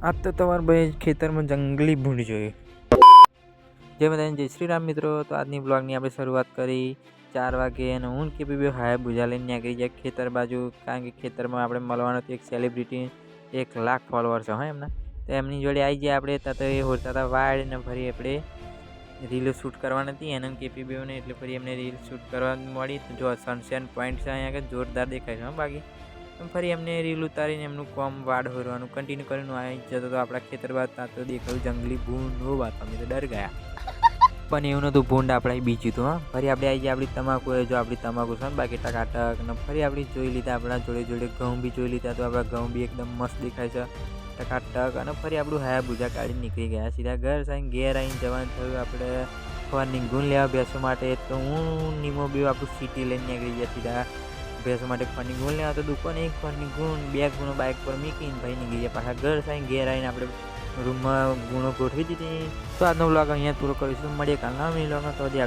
આજ તો તમારા ભાઈ ખેતરમાં જંગલી ભૂંડ જોયું। જય માતાજી, જય શ્રી રામ મિત્રો। તો આજની બ્લોગની આપણે શરૂઆત કરી 4 વાગે અને હું કે બી હાય બુજા લઈને નીકળી જાય ખેતર બાજુ, કારણ કે ખેતરમાં આપણે મળવાનો તો એક સેલિબ્રિટી 1 લાખ ફોલોવર છે હા એમના, તો એમની જોડે આવી જાય આપણે ત્યાં તો એ હોરતા હતા વાડ ને ફરી આપણે રીલ શૂટ કરવાની હતી એને કેપીબીઓને, એટલે ફરી એમને રીલ શૂટ કરવા મળી। તો જો સનસેટ પોઈન્ટ છે અહીંયા આગળ જોરદાર દેખાય છે બાકી ફરી એમને રીલ ઉતારીને એમનું કોમ વાડ હોરવાનું કન્ટિન્યુ કરીને આવી જતો તો આપણા ખેતર બાદ ત્યાં તો દેખાયું જંગલી ભૂંડ। વાત અમે તો ડર ગયા, પણ એવું નતું, ભૂંડ આપણે બીજું હતું હા। ફરી આપણે આવી જાય આપણી તમાકુ, જો આપણી તમાકુ છે ને બાકી ટકાટક ને ફરી આપણી જોઈ લીધા, આપણા જોડે જોડે ઘઉં બી જોઈ લીધા, તો આપણા ઘઉં બી એકદમ મસ્ત દેખાય છે ટકાટક। અને ફરી આપણું હાયા બુજા કાઢી નીકળી ગયા સીધા ઘર સાઈન ઘેર આવીને જવાનું થયું આપણે સવારની ગુણ લેવા ભેંસો માટે। તો હું નીમો બી આપણું સિટી લઈને નીકળી ગયા સીધા ભેંસો માટે ખોરની ગુણ લેવા, તો દુકાને એક ખોરની ગુણ 2 ગુણો બાઇક પર મૂકીને ભાઈ નીકળી ગયા પાછા ઘર સાઈન ઘેર આવીને આપણે રૂમમાં ગુણો ગોઠવી દીધી। તો આજનો વ્લોગ અહીંયા પૂરો કરીશું, મળીએ કાલના વ્લોગમાં। તો હજી